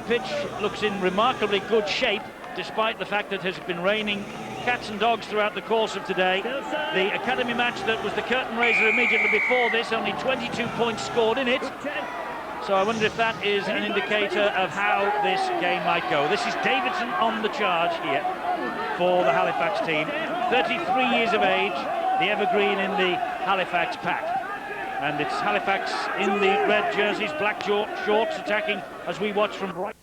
pitch looks in remarkably good shape, despite the fact that it has been raining cats and dogs throughout the course of today. The academy match that was the curtain raiser immediately before this, only 22 points scored in it. So I wonder if that is an indicator of how this game might go. This is Davidson on the charge here for the Halifax team. 33 years of age, the evergreen in the Halifax pack. And it's Halifax in the red jerseys, black shorts, attacking as we watch from right.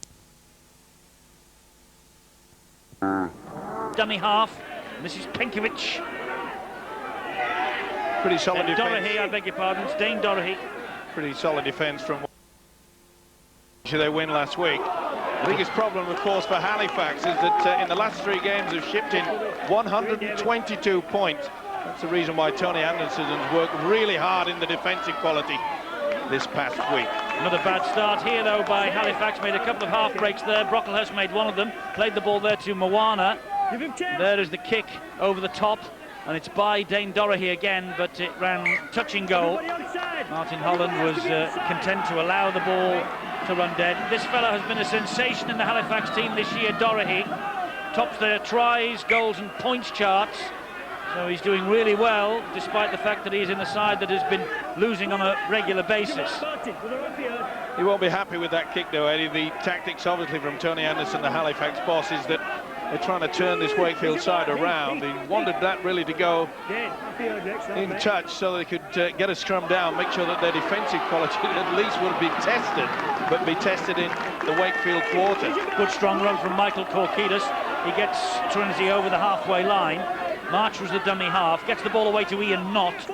Dummy half. This is Penkovic. Pretty solid defence. Dorahy, I beg your pardon, it's Dane Dorahy. Pretty solid defence from they win last week. The biggest problem, of course, for Halifax is that in the last 3 games they've shipped in 122 points. That's the reason why Tony Anderson has worked really hard in the defensive quality this past week. Another bad start here, though, by Halifax. Made a couple of half breaks there. Brocklehurst made one of them. Played the ball there to Moana. There is the kick over the top, and it's by Dane Dorahy again, but it ran touching goal. Martin Holland was content to allow the ball to run dead. This fellow has been a sensation in the Halifax team this year, Dorahy. Tops their tries, goals and points charts. So he's doing really well, despite the fact that he's in a side that has been losing on a regular basis. He won't be happy with that kick, though, Eddie. The tactics, obviously, from Tony Anderson, the Halifax boss, is that they're trying to turn this Wakefield side around. He wanted that really to go in touch so they could get a scrum down, make sure that their defensive quality at least would be tested, but be tested in the Wakefield quarter. Good strong run from Michael Korkidas. He gets Trinity over the halfway line. March was the dummy half, gets the ball away to Ian Knott.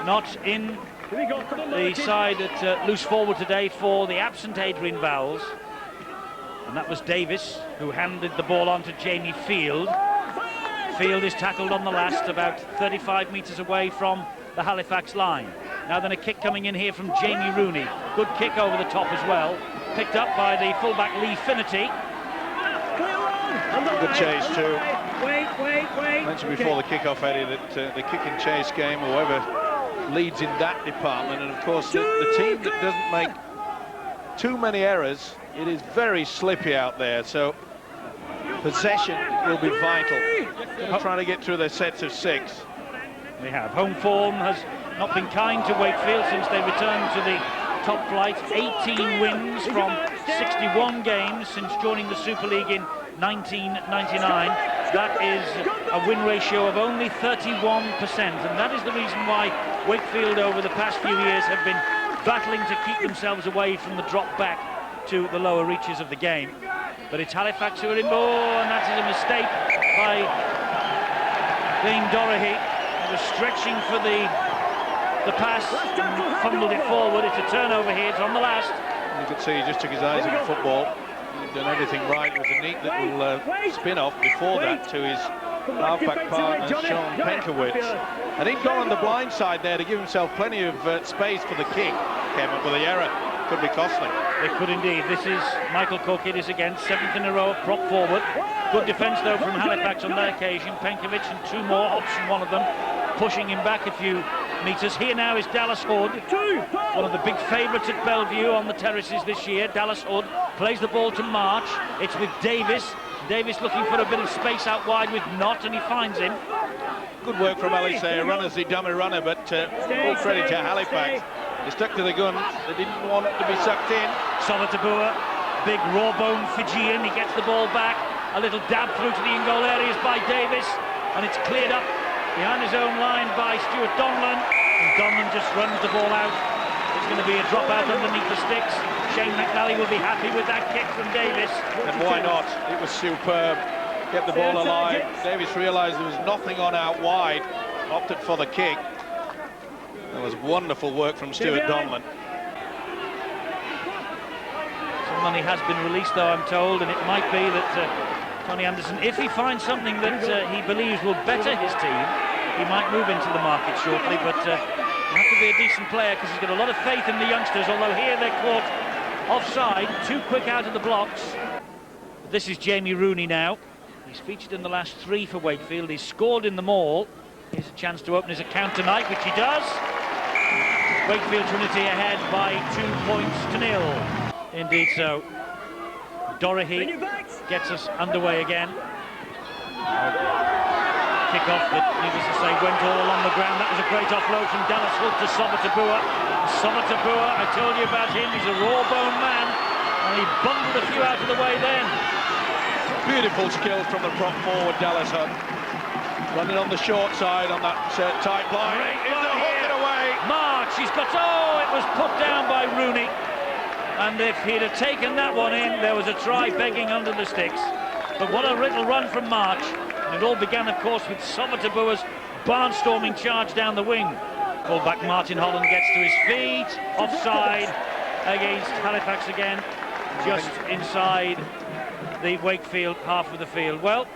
Knott in the side at loose forward today for the absent Adrian Vowles. And that was Davis who handed the ball on to Jamie Field. Field is tackled on the last, about 35 metres away from the Halifax line. Now then a kick coming in here from Jamie Rooney. Good kick over the top as well. Picked up by the fullback Lee Finnerty. Good chase too. Wait. I mentioned before the kick-off, Eddie, that the kick and chase game, whoever leads in that department, and of course the team that doesn't make too many errors, it is very slippy out there, so possession will be vital. Trying to get through their sets of 6. They have. Home form has not been kind to Wakefield since they returned to the top flight. 18 wins from 61 games since joining the Super League in 1999. That is a win ratio of only 31%, and that is the reason why Wakefield over the past few years have been battling to keep themselves away from the drop back to the lower reaches of the game. But it's Halifax who are in more, and that is a mistake by Dane Dorahy. He was stretching for the pass and fumbled it forward. It's a turnover here, it's on the last. You could see he just took his eyes off the football. He'd done everything right with a neat little spin-off before that to his halfback partner, Sean Penkovic. And he'd gone on the blind side there to give himself plenty of space for the kick. Came up with the error. Could be costly. It could indeed. This is Michael Korkidas again, 7th in a row, prop forward. Good defence though from Halifax on that occasion. Penkovic and 2 more, Hobson one of them, pushing him back a few metres. Here now is Dallas Hood, one of the big favourites at Bellevue on the terraces this year. Dallas Hood plays the ball to March. It's with Davis. Davis looking for a bit of space out wide with Knott, and he finds him. Good work from Ellis there. Runner's the dummy runner, but all credit to Halifax. They stuck to the gun. They didn't want it to be sucked in. Solotabua, big raw-boned Fijian. He gets the ball back. A little dab through to the in-goal areas by Davis, and it's cleared up behind his own line by Stuart Donlan. And Donlan just runs the ball out. It's going to be a drop out underneath the sticks. Shane McNally will be happy with that kick from Davis. And why not? It was superb. Kept the ball alive. Davis realised there was nothing on out wide. Opted for the kick. That was wonderful work from Stuart Donlan. Some money has been released, though, I'm told, and it might be that Tony Anderson, if he finds something that he believes will better his team, he might move into the market shortly, but he'll have to be a decent player because he's got a lot of faith in the youngsters, although here they're caught offside, too quick out of the blocks. This is Jamie Rooney now. He's featured in the last 3 for Wakefield. He's scored in them all. Here's a chance to open his account tonight, which he does. Wakefield Trinity ahead by 2-0. Indeed so. Dorahy gets us underway again. Kick-off that, needless to say, went all along the ground. That was a great offload from Dallas Hood to Somatabua. Somatabua, I told you about him, he's a raw-boned man, and he bundled a few out of the way then. Beautiful skill from the prop forward, Dallas Hood. Running on the short side on that tight line. Is the hook it away? March, he's got, oh, it was put down by Rooney. And if he'd have taken that one in, there was a try begging under the sticks. But what a little run from March. And it all began, of course, with Somatabua's barnstorming charge down the wing. Fullback Martin Holland gets to his feet. Offside against Halifax again, just inside the Wakefield half of the field. Well,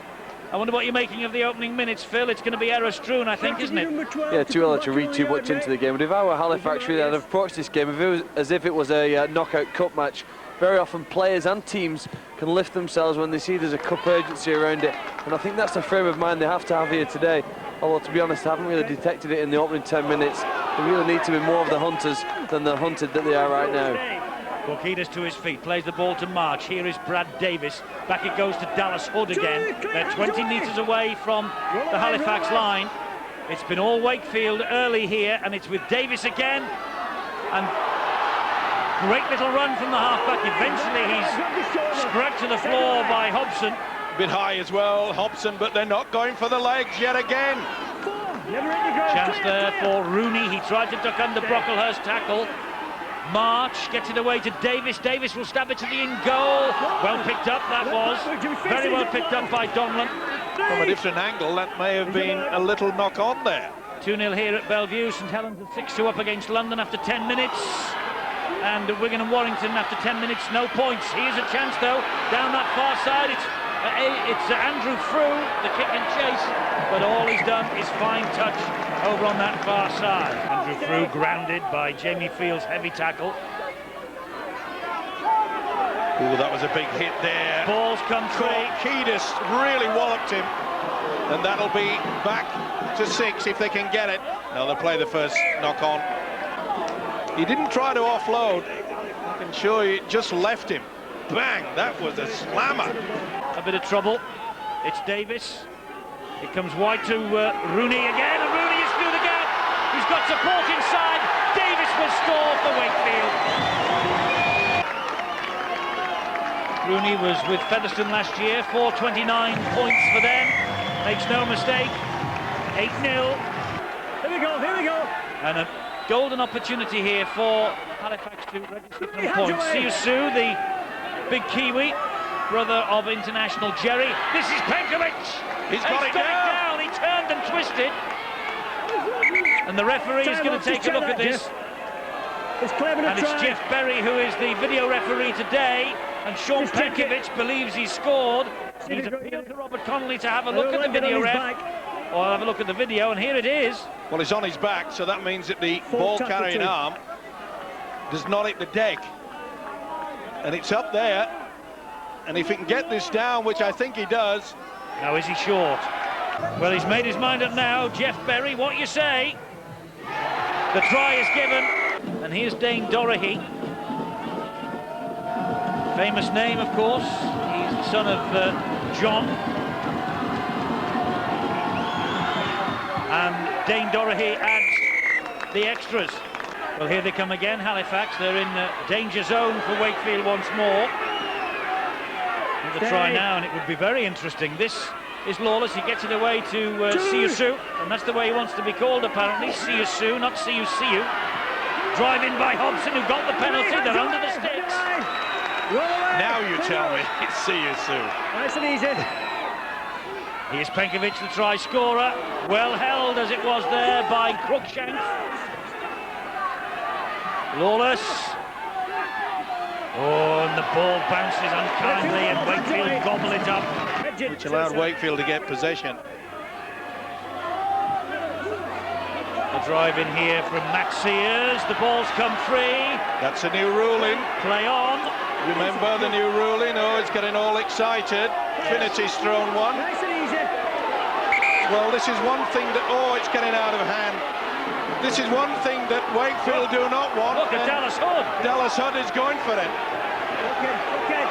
I wonder what you're making of the opening minutes, Phil. It's going to be error strewn, I think, isn't it? Yeah, too early to read too much into the game. But if I were Halifax, really, I'd approach this game as if it was a knockout cup match. Very often players and teams can lift themselves when they see there's a cup urgency around it. And I think that's the frame of mind they have to have here today. Although, to be honest, I haven't really detected it in the opening 10 minutes. They really need to be more of the hunters than the hunted that they are right now. Gorkidas to his feet, plays the ball to March. Here is Brad Davis. Back it goes to Dallas Hood again. They're 20 metres away from the Halifax line. It's been all Wakefield early here, and it's with Davis again. And great little run from the halfback. Eventually he's scrubbed to the floor by Hobson. A bit high as well, Hobson, but they're not going for the legs yet again. Chance there for Rooney. He tried to duck under Brocklehurst's tackle. March gets it away to Davis. Davis will stab it to the in goal. Well picked up, that was. Very well picked up by Donlan. From a different angle, that may have been a little knock on there. 2-0 here at Bellevue. St Helens 6-2 up against London after 10 minutes. And Wigan and Warrington after 10 minutes, no points. Here's a chance though, down that far side. It's Andrew Frew, the kick and chase, but all he's done is fine touch over on that far side. Andrew Frew grounded by Jamie Field's heavy tackle. Ooh, that was a big hit there. Balls come free. Kiedis really walloped him, and that'll be back to 6 if they can get it. Now they'll play the first knock on. He didn't try to offload. I can show you, it just left him. Bang, that was a slammer. A bit of trouble. It's Davis. It comes wide to Rooney again, and Rooney is through the gap. He's got support inside. Davis will score for Wakefield. Rooney was with Featherstone last year, 429 points for them. Makes no mistake. 8-0. Here we go, here we go. And a golden opportunity here for Halifax to register some points. Siusu, the big Kiwi, brother of international Jerry. This is Penkovic. He's got it down. He turned and twisted. And the referee is going to take a look at this. And it's Jeff Berry who is the video referee today. And Sean Penkovic believes he's scored. He's appealed to Robert Connolly to have a look at the video ref. Or have a look at the video, and here it is. Well, he's on his back, so that means that the ball-carrying arm does not hit the deck. And it's up there. And if he can get this down, which I think he does... Now, is he short? Well, he's made his mind up now. Jeff Berry, what you say? The try is given. And here's Dane Dorahy. Famous name, of course. He's the son of John. And Dane Dorahy adds the extras. Well, here they come again, Halifax. They're in danger zone for Wakefield once more. The try now, and it would be very interesting. This is Lawless. He gets it away to Siusu, and that's the way he wants to be called, apparently. Siusu, not Siu. Drive in by Hobson, who got the penalty. They're under the sticks. Now you tell me it's Siusu. Nice and easy. Here's Penkovic, the try scorer. Well held as it was there by Cruikshank. Lawless. Oh, and the ball bounces unkindly, and Wakefield gobble it up. Which allowed Wakefield to get possession. The drive in here from Matt Sears. The ball's come free. That's a new ruling. Play on. Remember the new ruling? Oh, it's getting all excited. Finity's thrown one. Nice and easy. Well, this is one thing that... Oh, it's getting out of hand. This is one thing that Wakefield do not want. Look at Dallas Hood. Dallas Hood is going for it. Okay.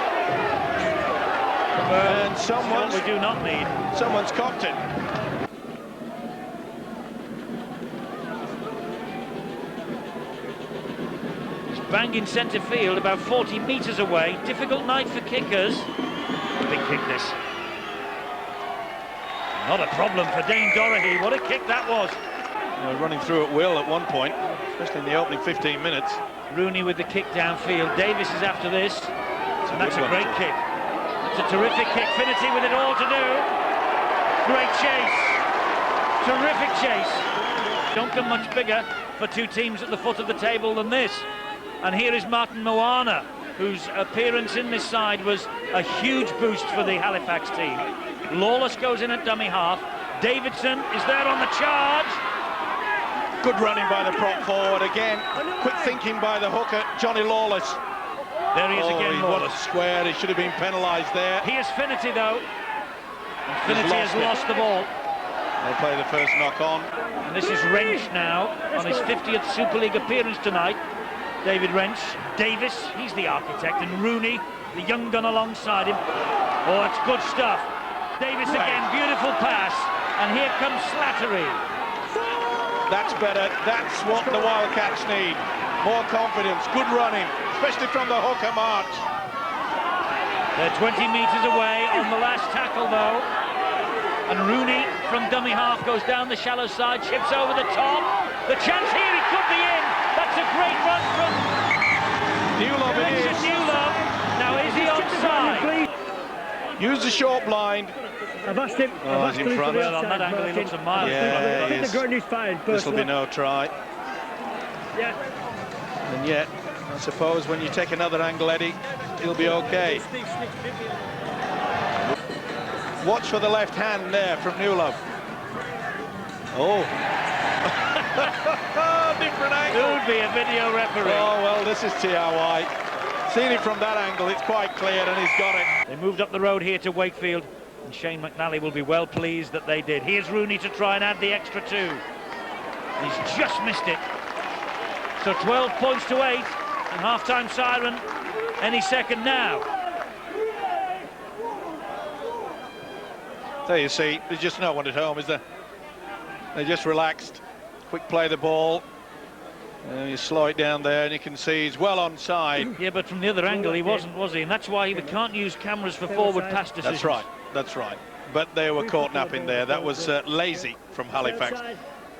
Well, and someone's, we do not need. someone's cocked it. He's banging centre field about 40 metres away. Difficult night for kickers. Big kick this. Not a problem for Dane Doherty. What a kick that was. Running through at will at one point, especially in the opening 15 minutes. Rooney with the kick downfield. Davis is after this. And that's a great kick. It's a terrific kick. Finity with it all to do. Great chase. Terrific chase. Don't come much bigger for two teams at the foot of the table than this. And here is Martin Moana, whose appearance in this side was a huge boost for the Halifax team. Lawless goes in at dummy half. Davidson is there on the charge. Good running by the prop forward again. Quick thinking by the hooker, Johnny Lawless. There he is again, What a Lawless. square. He should have been penalised there. Here's Finity though. And Finity has lost the ball. They'll play the first knock on. And this is Wrench now on his 50th Super League appearance tonight. David Wrench. Davis, he's the architect, and Rooney, the young gun alongside him. Oh, it's good stuff. Davis again, beautiful pass. And here comes Slattery. That's better. That's what the Wildcats need. More confidence, good running, especially from the hooker march. They're 20 metres away on the last tackle though. And Rooney from dummy half goes down the shallow side, chips over the top. The chance here, it could be in. That's a great run from Newlove it is. Newlove. Now is he onside? Use the short blind. I've asked him. Oh, he's in front. Well, on that angle he looks a mile in front. Yeah, I think the ground is fine. This will be no try. Yeah. And yet, I suppose when you take another angle, Eddie, he'll be okay. Watch for the left hand there from Newlove. Oh. Different angle. It would be a video referee. Oh, well, this is TRY. Seen it from that angle, it's quite clear, and he's got it. They moved up the road here to Wakefield, and Shane McNally will be well pleased that they did. Here's Rooney to try and add the extra 2. He's just missed it. So 12 points to 8, and half-time siren any second now. There you see, there's just no one at home, is there? They just relaxed. Quick play the ball. You slow it down there, and you can see he's well onside. Yeah, but from the other angle he wasn't, was he? And that's why we can't use cameras for forward pass decisions. That's right, that's right. But they were caught napping there. That was lazy from Halifax.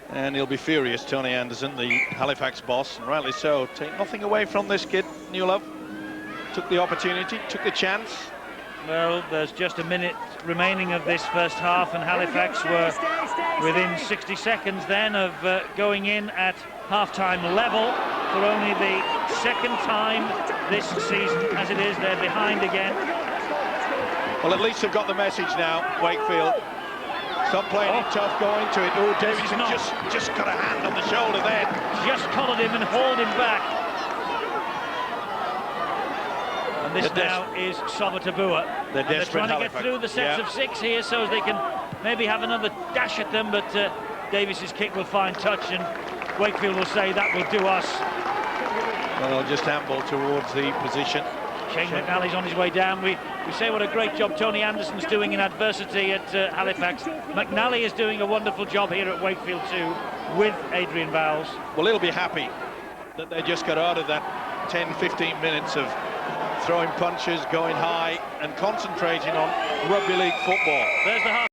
And he'll be furious, Tony Anderson, the Halifax boss, and rightly so. Take nothing away from this kid, Newlove. Took the opportunity, took the chance. Well, there's just a minute remaining of this first half, and Halifax were within 60 seconds then of going in at half-time level for only the second time this season. As it is, they're behind again. Well, at least they've got the message now, Wakefield. Stop playing it tough, go into it. Oh, Davidson just got a hand on the shoulder there. Just collared him and hauled him back. And this now is Sobatabua. They're trying to get through the sets of 6 here so they can maybe have another dash at them, but Davis's kick will find touch, and Wakefield will say that will do us. Well, just amble towards the position. Shane McNally's on his way down. We say what a great job Tony Anderson's doing in adversity at Halifax. McNally is doing a wonderful job here at Wakefield too, with Adrian Vowles. Well, he'll be happy that they just got out of that 10-15 minutes of throwing punches, going high, and concentrating on rugby league football. There's the half.